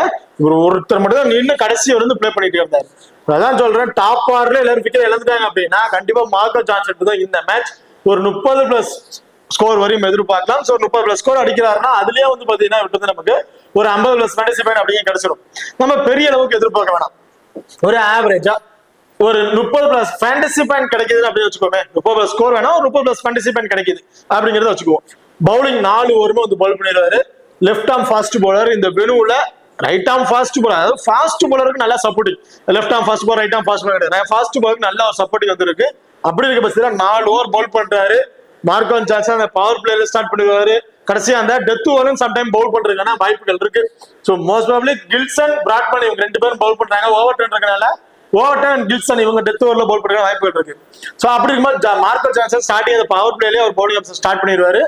[SPEAKER 1] ஒருத்தர் மட்டும் தான் நின்று கடைசி வந்து பிளே பண்ணிட்டு இருந்தாரு. அதான் சொல்றேன், டாப் ஆர்ல எல்லாரும் விக்கெட் இழந்துட்டாங்க அப்படின்னா கண்டிப்பா மார்கோ ஜான்சன் தான் இந்த மேட்ச் ஒரு 30+ ஸ்கோர் வரையும் எதிர்பார்க்கலாம். சோ 30+ ஸ்கோர் அடிக்கிறாருன்னா அதுலயே வந்து பாத்தீங்கன்னா நமக்கு ஒரு 50+ ஃபேண்டசி பாயிண்ட் அப்படியே கிடைச்சிடும். நம்ம பெரிய அளவுக்கு எதிர்பார்க்க வேணாம். ஒரு ஆவரேஜா ஒரு 30+ ஃபேண்டசி பாயிண்ட் கிடைக்குது அப்படின்னு வச்சுக்கோமே. 30+ ஸ்கோர் வேணா ஒரு 30+ ஃபேண்டசி பாயிண்ட் கிடைக்குது அப்படிங்கறத வச்சுக்குவோம். பவுலிங் 4 ஓவருமே வந்து பவுல் பண்ணிடுவாரு. Left arm fast bowler. இந்த வெனுவுல ரைட் ஆர்ம் ஃபாஸ்ட் பவுலர், அதாவது ஃபாஸ்ட் பவுலருக்கு நல்லா supporting. Left arm fast bowler, right arm fast bowler கிடையாது, ஃபாஸ்ட் பவுலருக்கு நல்ல ஒரு சப்போர்ட்டிங் வந்துருக்கு. அப்படி இருக்க பட்சத்தில் 4 ஓவர் பவுல் பண்றாரு. மார்க்கோ ஜான்சன் அந்த பவர் பிளேல ஸ்டார்ட் பண்ணுவாரு. கடைசியா அந்த டெத் ஓவரும் சம்டைம் பவுல் பண்றதுக்கான வாய்ப்புகள் இருக்கு. ஸோ மோஸ்ட் ப்ராபபிலி கில்சன், பிராட்மன் இவங்க 2 பேரும் பவுல் பண்றாங்க. ஓவர் டர்ன் இருக்கனால ஓவர் அண்ட் கில்சன் இவங்க டெத் ஓவர்ல பவுல் பண்ற வாய்ப்புகள் இருக்கு. சோ அப்படி இருக்கும்போது மார்க்கோ ஜான்சன் ஸ்டார்டிங் அந்த பவர் பிளேலயே அவர் பவுலிங் ஆப்ஷன் ஸ்டார்ட் பண்ணிடுவாரு.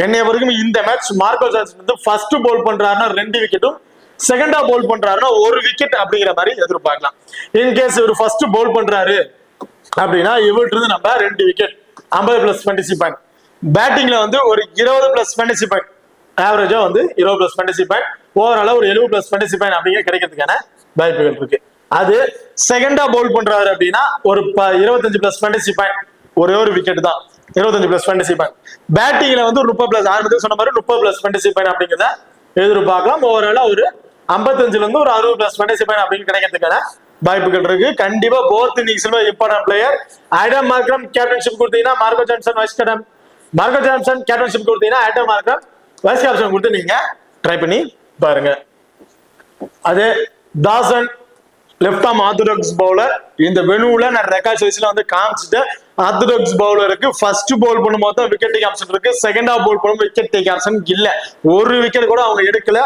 [SPEAKER 1] என்னைய வரைக்கும் இந்த மேட்ச் மார்க்கோ ஜான்சன் வந்து ஃபர்ஸ்ட் பவுல் பண்றாருன்னா 2 விக்கெட்டும், செகண்டா பவுல் பண்றாருன்னா 1 விக்கெட் அப்படிங்கிற மாதிரி எதிர்பார்க்கலாம். இன்கேஸ் இவர் ஃபர்ஸ்ட் பவுல் பண்றாரு அப்படின்னா இவர்கிட்ட இருந்து நம்ம 2 விக்கெட் 50+ ஃபேண்டசி பாயிண்ட், பேட்டிங்ல வந்து ஒரு 20+ ஃபேண்டசி பாயிண்ட், ஆவரேஜா வந்து 20+ ஃபேண்டசி பாயிண்ட், ஓவராலா ஒரு 70+ ஃபேண்டசி பாயிண்ட் அப்படிங்கிற கிடைக்கிறதுக்கான வாய்ப்புகள் இருக்கு. அது செகண்டா பவுல் பண்றாரு அப்படின்னா ஒரு 25+ ஃபேண்டசி பாயிண்ட், ஒரே ஒரு விக்கெட் தான், 25+ ஃபேண்டசி பாயிண்ட். பேட்டிங்ல வந்து 30+, ஆரம்பத்தில் சொன்ன மாதிரி 30+ ஃபேண்டசி பாயிண்ட் அப்படிங்கிறத எதிர்பார்க்கலாம். ஓவராலா ஒரு 55ல இருந்து ஒரு 60+ ஃபேண்டசி பாயிண்ட் அப்படின்னு கிடைக்கிறதுக்கான வாய்ப்புகள் இருக்கு. கண்டிப்பா போத் இன்னிங்ஸ்ல important player. Adam Markram captaincy கொடுத்தீங்கன்னா Marco Jansen vice captain, Marco Jansen captaincy கொடுத்தீங்கன்னா ஆடம் மார்க்ரம் வைஸ் கேப்டன் கொடுத்து நீங்க ட்ரை பண்ணி பாருங்க. அதே Dawson left arm orthodox bowler. இந்த வெனுவுல நான் ரெக்கார்ட் சைஸ்ல வந்து காமிச்சிட்டு ஆர்த்தடாக்ஸ் பவுலருக்கு ஃபர்ஸ்ட் பவுல் பண்ணும்போது தான் விக்கெட் டேக் ஆப்ஷன் இருக்கு. செகண்டா பவுல் பண்ணும்போது விக்கெட் டேக் ஆப்ஷன் இல்ல, ஒரு விக்கெட் கூட அவங்க எடுக்கல.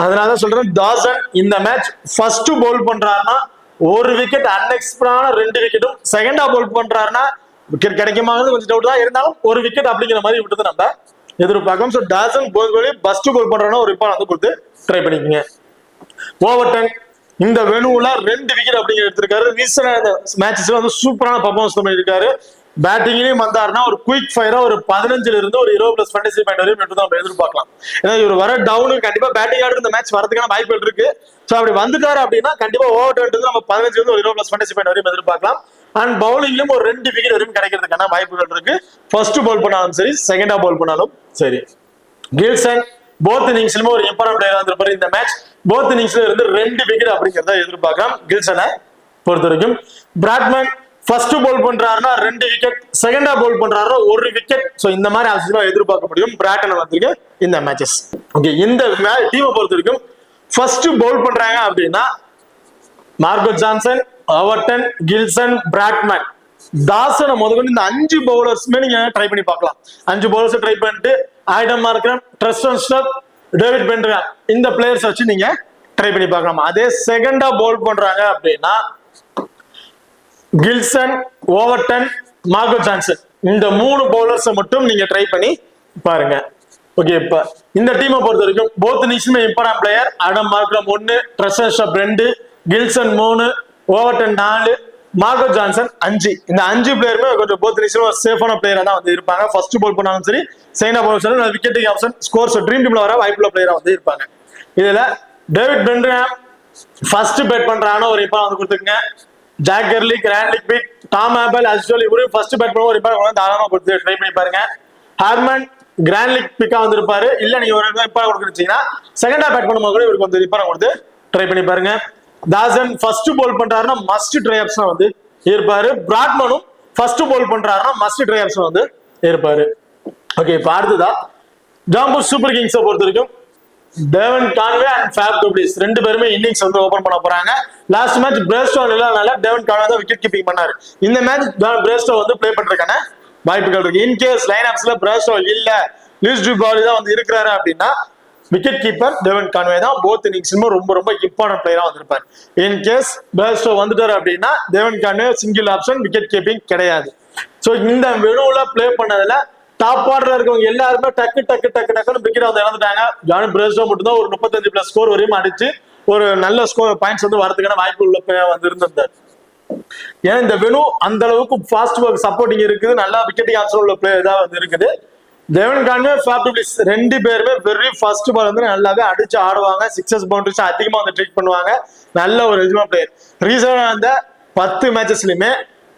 [SPEAKER 1] அதனால சொல்றேன் தாசன் இந்த மேட்ச் ஃபர்ஸ்ட் பவுல் பண்றாருன்னா ஒரு விக்கெட், அன்எக்ஸ்பெக்டடான 2 விக்கெட்டும், செகண்டா பவுல் பண்றாருன்னா விக்கெட் கிடைக்குமாங்கிறது கொஞ்சம் டவுட் தான், இருந்தாலும் ஒரு விக்கெட் அப்படிங்கிற மாதிரி விட்டு நம்ம எதிர்பார்க்கலாம். ஸோ டாசன் ஃபர்ஸ்ட் பவுல் பண்றாருன்னா ஒரு ரிப்பான் வந்து கொடுத்து ட்ரை பண்ணிக்கோங்க. ஓவர்டன் இந்த வெனுவுல 2 விக்கெட் அப்படிங்கிற எடுத்திருக்காரு. ரீசெண்டான மேட்சஸ்ல வந்து சூப்பரான பர்ஃபார்மன்ஸ் பண்ணியிருக்காரு. பேட்டிங்லயும் வந்தாருன்னா ஒரு குயிக் ஃபயரா ஒரு 15ல இருந்து ஒரு 20+ ஃபேண்டசி பாயிண்ட் வரையும் மட்டும் தான் நம்ம எதிர்பார்க்கலாம். ஏன்னா இவர் வர டவுனு கண்டிப்பா பேட்டிங் ஆடுற இந்த மேட்ச் வரதுக்கான வாய்ப்புகள் இருக்கு. ஸோ அப்படி வந்துட்டாரு அப்படின்னா கண்டிப்பா ஓவர் டர்ன் நம்ம 15ல இருந்து ஒரு 20+ ஃபேண்டசி பாயிண்ட் வரையும் எதிர்பார்க்கலாம். அண்ட் பவுலிங்லயும் ஒரு 2 விக்கெட் வரையும் கிடைக்கிறதுக்கான வாய்ப்புகள் இருக்கு. ஃபர்ஸ்ட் பவுல் பண்ணாலும் சரி, செகண்டா பவுல் பண்ணாலும் சரி. கில்சன் போத் இன்னிங்ஸ்லயுமே ஒரு இம்பார்ட்டன்ட் பிளேயரா இருந்திருப்பாரு. இந்த மேட்ச் போத் இன்னிங்ஸ்ல இருந்து 2 விக்கெட் அப்படிங்கிறத எதிர்பார்க்கலாம் கில்சனை பொறுத்த வரைக்கும். பிராட்மன் ஃபர்ஸ்ட் பவுல் பண்றாருன்னா 2 விக்கெட், செகண்டா பவுல் பண்றாருன்னா 1 விக்கெட். சோ இந்த மாதிரி ஆப்ஷன் எதிர்பார்க்க முடியும் பிராட்டன் வந்திருக்கு இந்த மேட்சஸ். ஓகே, இந்த டீமை பொறுத்த வரைக்கும் ஃபர்ஸ்ட் பவுல் பண்றாங்க அப்படின்னா Marco Jansen, Overton, Gleeson, Bradman, தாசனை முதல்ல இந்த 5 பவுலர்ஸ்மே நீங்க ட்ரை பண்ணி பார்க்கலாம். 5 பவுலர்ஸ் ட்ரை பண்ணிட்டு Adam Markram, Tristan Stubbs, David பென்ட்ரா இந்த பிளேயர்ஸ் வச்சு நீங்க ட்ரை பண்ணி பார்க்கலாம். அதே செகண்டா பவுல் பண்றாங்க அப்படின்னா கில்சன், ஓவர்டன், மார்க்கோ ஜான்சன் இந்த 3 பவுலர்ஸை மட்டும் நீங்க ட்ரை பண்ணி பாருங்க. ஓகே, இப்ப இந்த டீமை பொறுத்த வரைக்கும் போத் இன்னிங்ஸ்மே important player. Adam Markram 1, Tristan Stubbs 2, Gleeson 3, Overton 4, Marco Jansen 5. இந்த 5 பிளேயருமே கொஞ்சம் போத் இன்னிங்ஸ்ல சேஃபான பிளேயரா தான் வந்து இருப்பாங்க. ஃபர்ஸ்ட் பவுல் பண்ணாலும் சரி, செகண்டா பவுல் சரி, wicket take option, scores dream டீம்ல வர வாய்ப்புள்ள பிளேயரா வந்து இருப்பாங்க. இதுல டேவிட் பென்ட்ரா ஃபர்ஸ்ட் பேட் பண்றாங்கன்னா ஒரு இப்போ வந்து கொடுத்துருங்க. ஜாக் கெர்லி, கிராண்ட்லிக் பிக், டாம் ஆபல், அஸ்டோல் இவரும் ஃபர்ஸ்ட் பேட் பண்ணுவோம் ஒரு இப்போ தாராளமா கொடுத்து ட்ரை பண்ணி பாருங்க. ஹார்மன் கிராண்ட்லிக் பிக்கா வந்திருப்பாரு. இல்ல நீங்க ஒரு இப்போ கொடுக்குறீங்கன்னா செகண்டா பேட் பண்ணும்போது கூட இவருக்கு வந்து இப்போ கொடுத்து ட்ரை பண்ணி பாருங்க. தாசன் ஃபர்ஸ்ட் பவுல் பண்றாருன்னா மஸ்ட் ட்ரை ஆப்ஷன் வந்து இருப்பாரு. பிராட்மனும் ஃபர்ஸ்ட் பவுல் பண்றாருன்னா மஸ்ட் ட்ரை ஆப்ஷன் வந்து இருப்பாரு. ஓகே, இப்போ அடுத்ததா ஜாம்பூ சூப்பர் கிங்ஸை பொறுத்த வரைக்கும் Devon Conway and Faf du Plessis 2 பேருமே இன்னிங்ஸ் வந்து ஓபன் பண்ண போறாங்க. லாஸ்ட் மேட்ச் பிரேஸ்டோ இல்லாதனால டேவன் கான்வே தான் விக்கெட் கீப்பிங் பண்ணாரு. இந்த மேட்ச் பிரேஸ்டோ வந்து பிளே பண்றதுக்கான வாய்ப்புகள் இருக்கு. இன்கேஸ் லைன் அப்ஸ்ல பிரேஸ்டோ இல்ல, லூயிஸ் டி பாலி தான் வந்து இருக்கிறாரு அப்படின்னா விக்கெட் கீப்பர் டேவன் கான்வே தான் போத் இன்னிங்ஸ்லுமே ரொம்ப ரொம்ப இம்பார்ட்டன்ட் பிளேயரா வந்திருப்பாரு. இன்கேஸ் பிரேஸ்டோ வந்துட்டாரு அப்படின்னா Devon Conway single option, wicket keeping கிடையாது. சோ இந்த வெனுவுல பிளே பண்ணதுல டாப் ஆர்டர்ல இருக்கவங்க எல்லாருமே டக்கு டக்கு டக்கு டக்குன்னு விக்கெட் வந்து இழந்துட்டாங்க. ஜானி பிரேஸ்டோ மட்டும் தான் ஒரு 35+ ஸ்கோர் வரையும் அடிச்சு ஒரு நல்ல ஸ்கோர் பாயிண்ட்ஸ் வந்து வரதுக்கான வாய்ப்பு உள்ள வந்து இருந்திருந்தார். ஏன்னா இந்த வெனு அந்த அளவுக்கு ஃபாஸ்ட் ஒர்க் சப்போர்ட்டிங் இருக்குது, நல்லா விக்கெட்டிங் ஆப்ஷன் உள்ள பிளேயர் தான் வந்து இருக்குது. டேவன் கான்வே, ஃபேப் டு பிளீஸ் 2 பேருமே வெரி ஃபர்ஸ்ட் பால் வந்து நல்லாவே அடிச்சு ஆடுவாங்க. சிக்ஸஸ் பவுண்டரிஸ் அதிகமா வந்து ட்ரீட் பண்ணுவாங்க. நல்ல ஒரு எஜ்மா பிளேயர். ரீசனா அந்த 10 மேட்சஸ்லயுமே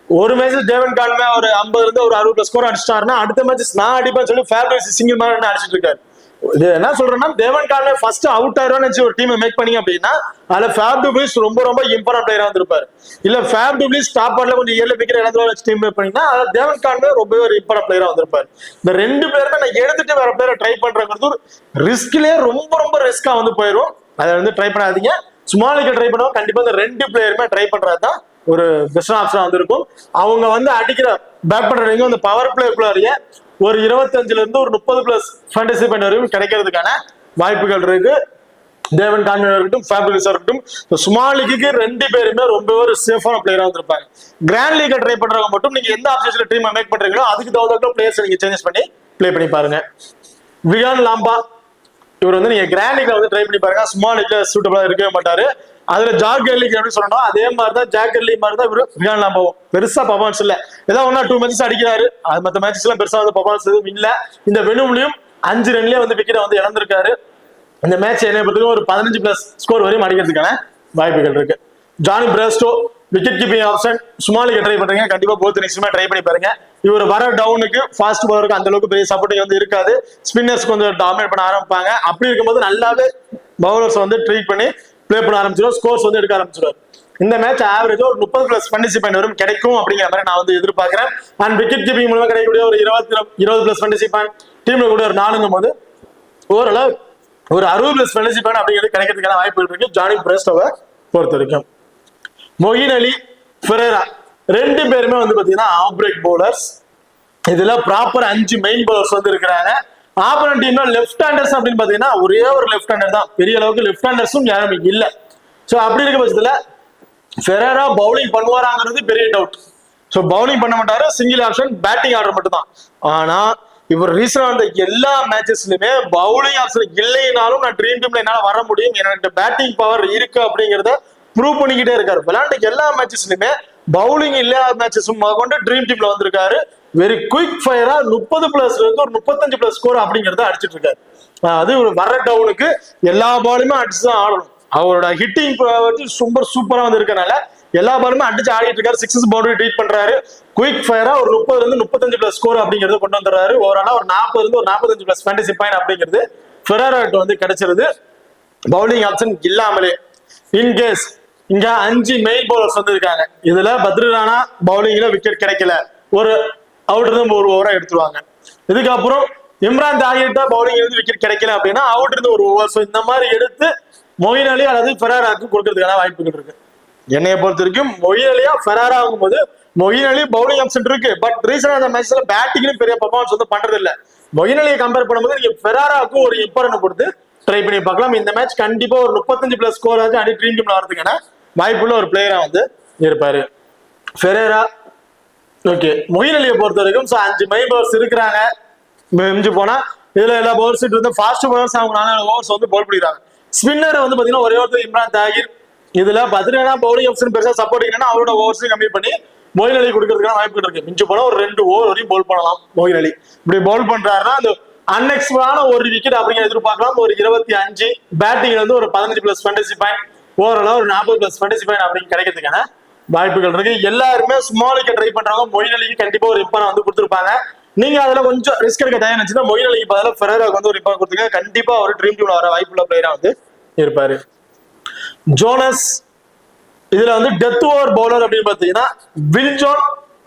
[SPEAKER 1] ஒரு மேட்ச் டேவன் கான்வே ஒரு 50 இருந்து ஒரு 60+ ஸ்கோர் அடிச்சிட்டாருன்னா அடுத்த மேட்ச் நான் அடிப்பேன்னு சொல்லி ஃபேப் டு பிளீஸ் சிங்கிள் மேன் அடிச்சிட்டு இருக்காரு. இது என்ன சொல்றேன்னா தேவன் கான்வே ஃபர்ஸ்ட் அவுட் ஆயிடுவான்னு ஒரு டீமை மேக் பண்ணீங்க அப்படின்னா அதுல ஃபேப் டு பிளிஸ் ரொம்ப ரொம்ப இம்பார்ட்டன்ட் பிளேயரா வந்திருப்பாரு. இல்ல ஃபேப் டு பிளிஸ் டாப் ஆர்டர்ல கொஞ்சம் ஏழு விக்கெட் இழந்து டீம் மேக் பண்ணீங்கன்னா அதுல தேவன் கான்வே ரொம்பவே ஒரு இம்பார்ட்டன்ட் பிளேயரா வந்திருப்பாரு. இந்த ரெண்டு பேருமே நான் எடுத்துட்டு வேற பிளேயரை ட்ரை பண்றது ரிஸ்க்லயே ரொம்ப ரொம்ப ரிஸ்கா வந்து போயிடும். அதை வந்து ட்ரை பண்ணாதீங்க. ஸ்மாலுக்கு ட்ரை பண்ணுவோம். கண்டிப்பா இந்த ரெண்டு பிளேயருமே ட்ரை பண்றதுதான் ஒரு பெஸ்ட் ஆப்ஷன் வந்திருக்கும். அவங்க வந்து அடிக்கிற பேட் பண்றவங்க அந்த பவர் பிளேக்குள்ளாரிய ஒரு 25ல இருந்து ஒரு 30 பிளஸ் ஃபேண்டசி பாயிண்ட் வரைக்கும் கிடைக்கிறதுக்கான வாய்ப்புகள் இருக்கு. தேவன் கான்வே இருக்கட்டும், ஃபேபிரிஸ் இருக்கட்டும், ஸ்மால் லீக்கு ரெண்டு பேருமே ரொம்ப ஒரு சேஃபான பிளேயரா வந்திருப்பாங்க. கிராண்ட் லீக் ட்ரை பண்றவங்க மட்டும் நீங்க எந்த ஆப்ஷன்ஸ்ல டீம் மேக் பண்றீங்களோ அதுக்கு தகுந்த பிளேயர்ஸ் நீங்க சேஞ்சஸ் பண்ணி பிளே பண்ணி பாருங்க. விகான் லாம்பா இவர் வந்து நீங்க கிராண்ட் லீக்ல வந்து ட்ரை பண்ணி பாருங்க. ஸ்மால் லீக்ல சூட்டபிளா இருக்கவே மாட்டாரு. அதுல ஜாக் கெர்லி எப்படி சொல்லணும் அதே மாதிரிதான் ஜாக் கெர்லி மாதிரி தான் இவரு விகான் லாம்பாவும் பெருசா பர்ஃபார்மன்ஸ் இல்ல. ஏதோ 1 or 2 மேட்சஸ் அடிக்கிறாரு. அது மற்ற மேட்சஸ் எல்லாம் பெருசா வந்து பர்ஃபார்மன்ஸ் எதுவும் இல்ல. இந்த வெனும்லயும் 5 ரன்லயே வந்து விக்கெட் வந்து இழந்திருக்காரு. இந்த மேட்ச் என்ன பொறுத்தவரைக்கும் ஒரு 15 பிளஸ் ஸ்கோர் வரையும் அடிக்கிறதுக்கான வாய்ப்புகள் இருக்கு. Johnny Bairstow wicket keeping option ஸ்மாலுக்கு ட்ரை பண்றீங்க. கண்டிப்பா போத் நிச்சயமா ட்ரை பண்ணி பாருங்க. இவர் வர டவுனுக்கு ஃபாஸ்ட் பவருக்கு அந்த அளவுக்கு பெரிய சப்போர்ட்டிங் வந்து இருக்காது. ஸ்பின்னர்ஸ் கொஞ்சம் டாமினேட் பண்ண ஆரம்பிப்பாங்க. அப்படி இருக்கும்போது நல்லாவே பவுலர்ஸ் வந்து ட்ரீட் பண்ணி பிளே பண்ண ஆரம்பிச்சிடும். ஸ்கோர்ஸ் வந்து எடுக்க ஆரம்பிச்சிடும். இந்த மேட்ச் ஆவரேஜ் ஒரு 30 பிளஸ் ஃபேண்டசி பாயிண்ட் வரும் கிடைக்கும் அப்படிங்கிற மாதிரி நான் வந்து எதிர்பார்க்கிறேன். அண்ட் விக்கெட் கீப்பிங் மூலமா கிடைக்கக்கூடிய ஒரு 20 பிளஸ் ஃபேண்டசி பாயிண்ட் டீம்ல கூட ஒரு 4ங்கும் போது ஓரளவு ஒரு 60 பிளஸ் ஃபேண்டசி பாயிண்ட் அப்படிங்கிறது கிடைக்கிறதுக்கான வாய்ப்புகள் இருக்கு ஜானி பிரேஸ்டோவை பொறுத்த வரைக்கும். மொயின் அலி, ஃபெரேரா ரெண்டு பேருமே வந்து பாத்தீங்கன்னா ஆஃப் பிரேக் பவுலர்ஸ். இதுல ப்ராப்பர் 5 மெயின் பவுலர்ஸ் வந்து இருக்கிறாங்க. ஆப்போனன்ட் டீம்ல லெஃப்ட் ஹேண்டர்ஸ் அப்படின்னு பாத்தீங்கன்னா ஒரே ஒரு லெஃப்ட் ஹேண்டர் தான். பெரிய அளவுக்கு லெஃப்ட் ஹேண்டர்ஸும் யாரும் இல்ல. சோ அப்படி இருக்க பட்சத்துல ஃபெரேரா பவுலிங் பண்ணுவாராங்கிறது பெரிய டவுட். சோ பவுலிங் பண்ண மாட்டாரு. சிங்கிள் ஆப்ஷன் பேட்டிங் ஆர்டர் மட்டும் தான். ஆனா இவர் ரீசனா வந்த எல்லா மேட்சஸ்லயுமே பவுலிங் ஆப்ஷன் இல்லைனாலும் நான் ட்ரீம் டீம்ல என்னால வர முடியும், எனக்கு பேட்டிங் பவர் இருக்கு அப்படிங்கறத ப்ரூவ் பண்ணிக்கிட்டே இருக்காரு. விளையாண்ட எல்லா மேட்சஸ்லயுமே பவுலிங் இல்லாத மேட்சஸும் கொண்டு ட்ரீம் டீம்ல வந்திருக்காரு. வெரி குயிக் ஃபயரா 30 பிளஸ்ல இருந்து ஒரு 35 பிளஸ் ஸ்கோர் அப்படிங்கறத அடிச்சிட்டு இருக்காரு. அது ஒரு வர டவுனுக்கு எல்லா பாலுமே அடிச்சுதான் ஆடணும். அவரோட ஹிட்டிங் சூப்பரா வந்து இருக்கனால எல்லா பாலுமே அடிச்சு ஆடிட்டு இருக்காரு. 6 பவுண்டரி ட்ரீட் பண்றாரு. குயிக் ஃபயரா ஒரு 30ல இருந்து 35 பிளஸ் ஸ்கோர் அப்படிங்கறது கொண்டு வந்துடுறாரு. ஓவராலா ஒரு 40ல இருந்து ஒரு 45 பிளஸ் ஃபேண்டசி பாயிண்ட் அப்படிங்கிறது ஃபெரேராட்ட வந்து கிடைச்சிருது பவுலிங் ஆப்ஷன் இல்லாமலே. இன்கேஸ் இங்க 5 மெயின் பவுலர்ஸ் வந்து இருக்காங்க. இதுல பத்ரு ராணா பவுலிங்ல விக்கெட் கிடைக்கல, ஒரு அவுட் இருந்து ஒரு ஓவரா எடுத்துருவாங்க. இதுக்கப்புறம் இம்ரான் தாகிர்ட்ட பவுலிங் இருந்து விக்கெட் கிடைக்கல அப்படின்னா அவுட் இருந்து ஒரு ஓவர். ஸோ இந்த மாதிரி எடுத்து மொயின் அலி அல்லது ஃபெரேராக்கு கொடுக்கறதுக்கான வாய்ப்புகள் இருக்கு. என்னைய பொறுத்த வரைக்கும் மொயின் அலியா ஃபெரேரா ஆகும்போது மொயின் அலி பவுலிங் ஆப்ஷன் இருக்கு. பட் ரீசனா அந்த மேட்ச்ல பேட்டிங்லயும் பெரிய பர்ஃபார்மன்ஸ் வந்து பண்றது இல்ல. மொயின் அலியை கம்பேர் பண்ணும்போது நீங்க ஃபெரேராக்கு ஒரு இம்பார்ட்டன்ட் கொடுத்து ட்ரை பண்ணி பார்க்கலாம். இந்த மேட்ச் கண்டிப்பா ஒரு 35 பிளஸ் ஸ்கோர் ஆச்சு அடி ட்ரீம் டீம்ல வரதுக்கான வாய்ப்புள்ள ஒரு பிளேயரா வந்து இருப்பாரு ஃபெரேரா. ஓகே, மொயின் அலியை பொறுத்த வரைக்கும் 5 மெயின் பவுலர்ஸ் இருக்கிறாங்க. மிஞ்சி போனா இதுல எல்லா பவுலர்ஸ் வந்து ஃபாஸ்ட் பவுலர்ஸ் அவங்க 4 ஓவர்ஸ் வந்து பவுல் பண்ணிடுறாங்க. ஸ்பின்னர் வந்து பாத்தீங்கன்னா ஒரே ஒருத்தர் இம்ரான் தாகிர். இதுல பத்ரினா பவுலிங் ஆப்ஷன் பெருசா சப்போர்ட் இல்லைன்னா அவரோட ஓவர்ஸ் கம்மி பண்ணி மொயின் அலி கொடுக்கறதுக்கான வாய்ப்புகள் இருக்கு. மிஞ்சி போனா ஒரு 2 ஓவர் வரையும் பவுல் பண்ணலாம் மொயின் அலி. இப்படி பவுல் பண்றாருன்னா அந்த அன்எக்ஸ்பெக்டான ஒரு விக்கெட் அப்படிங்கிற எதிர்பார்க்கலாம். ஒரு 25 பேட்டிங்ல வந்து ஒரு 15 பிளஸ் ஃபேண்டசி பாயிண்ட் ஓவரால் ஒரு 40 பிளஸ் ஃபேண்டசி பாயிண்ட் அப்படிங்க கிடைக்கிறதுக்கான வாய்ப்புகள் இருக்கு. எல்லாருமே ஸ்மாலுக்கு ட்ரை பண்றாங்க. மொயின் அலிக்கு கண்டிப்பா ஒரு இம்பார்ட் வந்து கொடுத்துருப்பாங்க. நீங்க அதுல கொஞ்சம் ரிஸ்க் எடுக்க தயார் நினைச்சுன்னா மொயின் அலிக்கு பதிலாக ஃபெரேராக்கு வந்து ஒரு இம்பார்ட் கொடுத்துருங்க. கண்டிப்பா ஒரு ட்ரீம் டீம்ல வர வாய்ப்புள்ள பிளேயரா வந்து இருப்பாரு. ஜோனஸ் இதுல வந்து டெத் ஓவர் பவுலர் அப்படின்னு பாத்தீங்கன்னா வில்ஜான்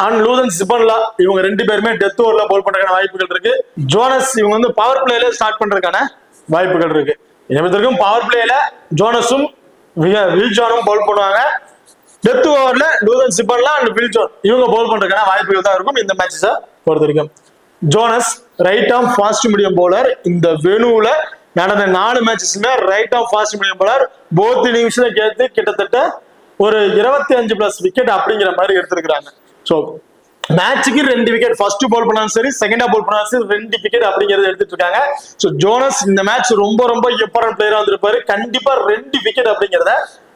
[SPEAKER 1] அண்ட் லூதன் சிபன்லா இவங்க ரெண்டு பேருமே டெத் ஓவர்ல பவுல் பண்றதுக்கான வாய்ப்புகள் இருக்கு. ஜோனஸ் இவங்க வந்து பவர் பிளேல ஸ்டார்ட் பண்றதுக்கான வாய்ப்புகள் இருக்கு. இதற்கு பவர் பிளேல ஜோனஸும் வில்ஜானும் பவுல் பண்ணுவாங்க. டெத் ஓவர்ல லூதன் சிபன்லா அண்ட் வில்ஜான் இவங்க பவுல் பண்றதுக்கான வாய்ப்புகள் தான் இருக்கும் இந்த மேட்சஸை பொறுத்த வரைக்கும். Jones right arm fast medium bowler. இந்த வெனுல நடந்த 4 மேட்சஸ்ல right arm fast medium bowler both இன்னிங்ஸ்ல கேட்டு கிட்டத்தட்ட ஒரு 25 பிளஸ் விக்கெட் அப்படிங்கிற மாதிரி எடுத்திருக்காங்க. ஸோ மேட்சுக்கு 2 விக்கெட் ஃபர்ஸ்ட் பவுல் பண்ணாலும் சரி செகண்டா பவுல் பண்ணாலும் சரி 2 விக்கெட் அப்படிங்கறது எடுத்துட்டு இருக்காங்க. ஸோ ஜோனஸ் இந்த மேட்ச் ரொம்ப ரொம்ப இம்பார்ட்டன்ட் பிளேயரா வந்திருப்பாரு. கண்டிப்பா 2 விக்கெட் அப்படிங்கிறத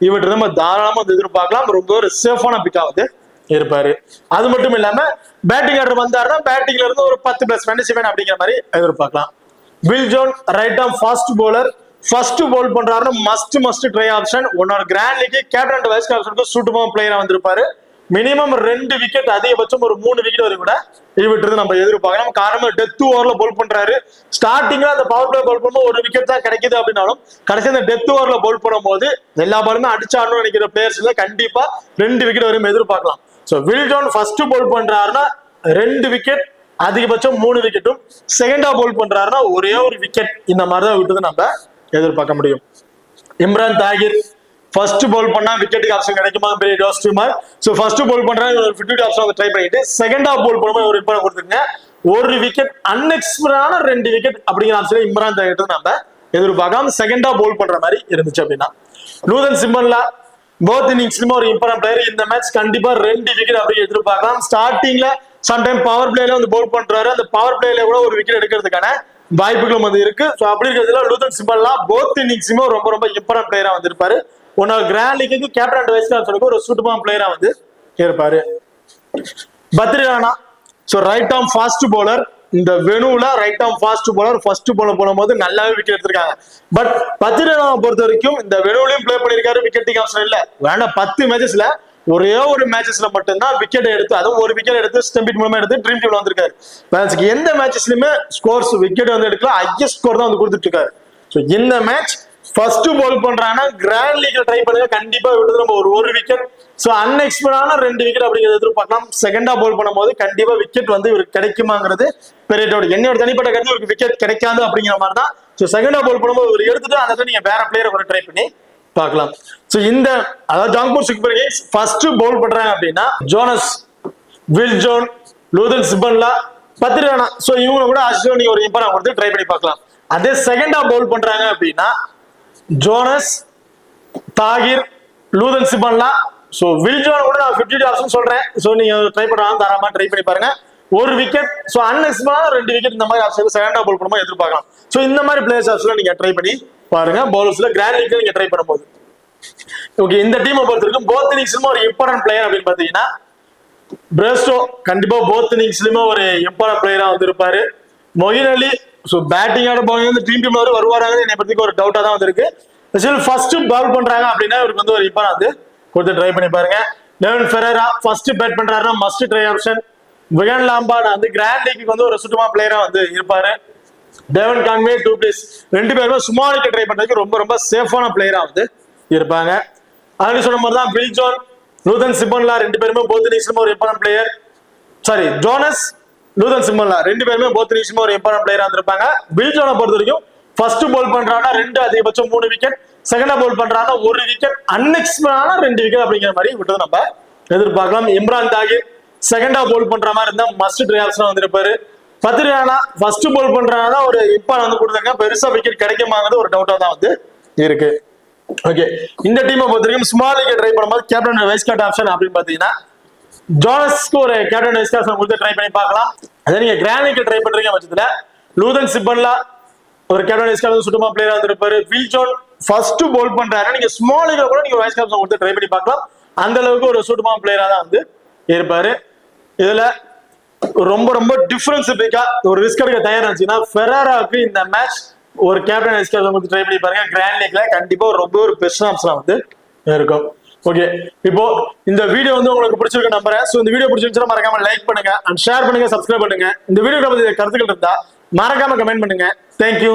[SPEAKER 1] இவர்கிட்ட நம்ம தாராளமா எதிர்பார்க்கலாம். ரொம்ப ஒரு சேஃபான பிக்கா வந்து இருப்பாரு. அது மட்டும் இல்லாம பேட்டிங் ஆர்டர் வந்தாருன்னா பேட்டிங்ல இருந்து ஒரு 10 பிளஸ் ஃபேண்டசி பாயிண்ட் அப்படிங்கிற மாதிரி எதிர்பார்க்கலாம். Viljoen right arm fast bowler. First bowl பண்றாருன்னா மஸ்ட் ட்ரை ஆப்ஷன். ஒன்னோட கிராண்ட் லீக் கேப்டன் வைஸ் கேப்டனுக்கு சூட்டபிள் பிளேயரா வந்திருப்பாரு. மினிமம் 2 விக்கெட், அதிகபட்சம் ஒரு 3 விக்கெட் வரை கூட விட்டுறது நம்ம எதிர்பார்க்கலாம். காரணம் டெத் ஓவர்ல போல் பண்றாரு. ஸ்டார்டிங்ல அந்த பவர் பிளே போல் பண்ணும்போது ஒரு விக்கெட் தான் கிடைக்குது அப்படின்னாலும் கடைசி அந்த டெத் ஓவர்ல போல் பண்ணும்போது எல்லா பாலுமே அடிச்சாடணும்னு நினைக்கிற பிளேயர்ஸ்ல கண்டிப்பா 2 விக்கெட் வரையும் எதிர்பார்க்கலாம். ஸோ வில் ஜான் ஃபர்ஸ்ட் போல் பண்றாருன்னா 2 விக்கெட், அதிகபட்சம் 3 விக்கெட்டும். செகண்டா போல் பண்றாருன்னா ஒரே ஒரு விக்கெட், இந்த மாதிரி தான் விட்டது நம்ம எதிர்பார்க்க முடியும். இம்ரான் தாகிர் ஃபர்ஸ்ட் போல் பண்ணா விக்கெட்டுக்கு ஆப்ஷன் கிடைக்குமா பெரிய யோசிச்சுமார். ஸோ ஃபர்ஸ்ட் போல் பண்றாங்க, ஒரு 50 ஆப்ஷன் வந்து ட்ரை பண்ணிட்டு செகண்ட் ஆஃப் போல் பண்ணும்போது ஒரு இம்பார்ட் கொடுத்துருங்க. ஒரு விக்கெட், அன்எக்ஸ்பெக்டடான 2 விக்கெட் அப்படிங்கிற ஆப்ஷன் இம்ரான் தாகிர் நம்ம எதிர்பார்க்காம செகண்டா போல் பண்ற மாதிரி இருந்துச்சு அப்படின்னா. நூதன் சிம்மன்லா போத் இன்னிங்ஸ்லயுமே ஒரு இம்பார்ட்டன்ட் பிளேயர். இந்த மேட்ச் கண்டிப்பா 2 விக்கெட் அப்படி எதிர்பார்க்கலாம். ஸ்டார்டிங்ல சம்டைம் பவர் பிளேல வந்து போல் பண்றாரு, அந்த பவர் பிளேல கூட ஒரு விக்கெட் எடுக்கிறதுக்கான வாய்ப்புகளும் வந்து இருக்கு. ஸோ அப்படி இருக்கிறதுல நூதன் சிம்மன்லா போத் இன்னிங்ஸுமே ரொம்ப ரொம்ப இம்பார்ட்டன்ட் பிளேயரா வந்து இருப்பாரு. ஒன்னு கிராண்ட் லீக்கு கேப்டன் அண்ட் வைஸ் கேப்டன் ஒரு சூட்டபிள் பிளேயரா வந்து இருப்பாரு. Badri Rana so right arm fast bowler. இந்த வெனுல right arm fast bowler first bowler போடும்போது நல்லாவே விக்கெட் எடுத்திருக்காங்க. பட் பத்ரி ராணாவை பொறுத்த வரைக்கும் இந்த வெனுலையும் பிளே பண்ணிருக்காரு, விக்கெட்டிங் ஆப்ஷன் இல்ல. வேண்டாம் 10 மேட்சஸ்ல ஒரே ஒரு மேட்சஸ்ல மட்டும்தான் விக்கெட் எடுத்து, அதுவும் ஒரு விக்கெட் எடுத்து ஸ்டம்பிட் மூலமா எடுத்து ட்ரீம் டீம்ல வந்திருக்காரு. மேட்ச்க்கு எந்த மேட்சஸ்லயுமே ஸ்கோர்ஸ் விக்கெட் வந்து எடுக்கல, ஹையஸ்ட் ஸ்கோர் தான் வந்து கொடுத்துட்டு இருக்காரு. ஸோ இந்த மேட்ச் ஃபர்ஸ்ட் பால் பண்றாங்கன்னா கிராண்ட் லீக்ல ட்ரை பண்ணுங்க, கண்டிப்பா விட்டு நம்ம ஒரு விக்கெட். ஸோ அன்எக்ஸ்பெக்டான 2 விக்கெட் அப்படிங்கிறது எதிர்பார்க்கலாம். செகண்டா பால் பண்ணும்போது கண்டிப்பா விக்கெட் வந்து இவருக்கு கிடைக்குமாங்கிறது பெரிய டவுட். என்னோட தனிப்பட்ட கருத்து இவருக்கு விக்கெட் கிடைக்காது அப்படிங்கிற மாதிரி தான். ஸோ செகண்டா பால் பண்ணும்போது இவர் எடுத்துட்டு அந்த நீங்க வேற பிளேயரை கூட ட்ரை பண்ணி பார்க்கலாம். ஸோ இந்த அதாவது Joburg Super Kings first bowl பண்றாங்க அப்படின்னா Jones, Viljoen, Lutho Sipamla, Badri Rana. So இவங்க கூட அஸ்வின் நீங்க ஒரு இம்பார்ட்டன் கொடுத்து ட்ரை பண்ணி பார்க்கலாம். அதே செகண்டா பால் பண்றாங்க அப்படின்னா Jones, Tahir, Lutho Sipamla. So Viljoen கூட நான் 50 ஆப்ஷன் சொல்றேன். ஸோ நீங்க ட்ரை பண்றாங்க, தாராளமா ட்ரை பண்ணி பாருங்க. ஒரு விக்கெட், ஸோ அன்எக்ஸ்பெக்டடான 2 விக்கெட் இந்த மாதிரி ஆப்ஷன் செகண்டா பால் பண்ணும்போது எதிர்பார்க்கலாம். ஸோ இந்த மாதிரி பிளேயர்ஸ் ஆப்ஷன் நீங்க ட்ரை பண்ணி பாருங்க. பவுலர்ஸ்ல கிராண்ட் லீக்ல நீங்க ட்ரை பண்ணும்போது ஓகே. இந்த டீமை பொறுத்த வரைக்கும் போத் இன்னிங்ஸ்லயும் ஒரு இம்பார்ட்டன்ட் பிளேயர் அப்படின்னு பாத்தீங்கன்னா பிரேஸ்டோ கண்டிப்பா போத் இன்னிங்ஸ்லயுமே ஒரு இம்பார்ட்டன்ட் பிளேயரா வந்து இருப்பாரு. மொயின் அலி ஸோ பேட்டிங் ஆட பவுலிங் வந்து டீம் டீம்ல வருவாராங்க என்னை பத்தி ஒரு டவுட்டா தான் வந்திருக்கு. ஃபர்ஸ்ட் பால் பண்றாங்க அப்படின்னா இவருக்கு வந்து ஒரு இம்பார்ட்டன் வந்து கொடுத்து ட்ரை பண்ணி பாருங்க. லெவன் ஃபெரேரா ஃபர்ஸ்ட் பேட் பண்றாருன்னா must try option. Vegan Lampard வந்து கிராண்ட் லீக்கு வந்து ஒரு சுத்தமா பிளேயரா வந்து இருப்பாரு. டேவன் கான்வே, டூப்ளிஸ் 2 பேருமே ஸ்மாலுக்கு ட்ரை பண்றதுக்கு ரொம்ப ரொம்ப சேஃபான பிளேயரா வந்து இருப்பாங்க. அது சொன்ன மாதிரி தான் வில் ஜான், லூதன் சிபன்லா 2 பேருமே போத் இன்னிங்ஸ்லயும் ஒரு இம்பார்ட்டன்ட் பிளேயர். சாரி, ஜோனஸ், லூதன் சிபன்லா 2 பேருமே போத் இன்னிங்ஸ்லயும் ஒரு இம்பார்ட்டன்ட் பிளேயரா இருந்திருப்பாங்க. வில் ஜானை பொறுத்த வரைக்கும் ஃபர்ஸ்ட் பால் பண்றாங்கன்னா 2 அதிகபட்சம் 3 விக்கெட், செகண்டா பால் பண்றாங்கன்னா 1 விக்கெட், அன்எக்ஸ்பெக்டான 2 விக்கெட் அப்படிங்கிற மாதிரி விட்டது நம்ம எதிர்பார்க்கலாம். இம்ரான் தாகிர் செகண்டா பால் பண்ற மாதிரி இருந்தா மஸ்ட் ட்ரை ஆப்ஷன் வந்திருப்பாரு. பத்ரி ராணா ஃபர்ஸ்ட் பால் பண்றாங்கன்னா ஒரு இம்பார்ட்டன் வந்து கொடுத்தாங்க, பெருசா விக்கெட் கிடைக்குமாங்கிறது ஒரு டவுட்டா தான் வந்து இருக்கு. ஓகே, இந்த டீமை பொறுத்த வரைக்கும் ஸ்மால் லீக் ட்ரை பண்ணும்போது கேப்டன் வைஸ் கேப்டன் ஆப்ஷன் அப்படின்னு பாத்தீங்கன்னா ஜோனஸ்க்கு ஒரு கேப்டன் வைஸ் கேப்டன் கொடுத்து ட்ரை பண்ணி பார்க்கலாம். அதே நீங்க கிராண்ட் லீக் ட்ரை பண்றீங்க பட்சத்துல லூதன் சிபன்லா ஒரு கேப்டன் வைஸ் கேப்டன் சுத்தமா பிளேயரா இருந்திருப்பாரு. வில் ஜான் ஃபர்ஸ்ட் பால் பண்றாரு, நீங்க ஸ்மால் லீக்ல கூட நீங்க வைஸ் கேப்டன் கொடுத்து ட்ரை பண்ணி பார்க்கலாம். அந்த அளவுக்கு ஒரு சுத்தமா பிளேயரா தான் வந்து இருப்பாரு. இதுல ரொம்ப ரொம்ப டிஃபரன்ஸ் இருக்கா, ஒரு ரிஸ்க் எடுக்க தயாரா இருந்துச்சுன்னா ஃபெரேராவுக்கு இந்த மேட்ச் ஒரு கேப்டன் வைஸ் கேப்டன் கொடுத்து ட்ரை பண்ணி பாருங்க. கிராண்ட் லீக்ல கண்டிப்பா ரொம்ப ஒரு பெஸ்ட் ஆப்ஷனா வந்து இருக்கும். ஓகே, இப்போ இந்த வீடியோ வந்து உங்களுக்கு பிடிச்சிருக்கு நம்புறேன். சோ இந்த வீடியோ பிடிச்சிருந்துச்சுன்னா மறக்காம லைக் பண்ணுங்க அண்ட் ஷேர் பண்ணுங்க, சப்ஸ்கிரைப் பண்ணுங்க. இந்த வீடியோ பத்தி கருத்துக்கள் இருந்தா மறக்காம கமெண்ட் பண்ணுங்க. தேங்க்யூ.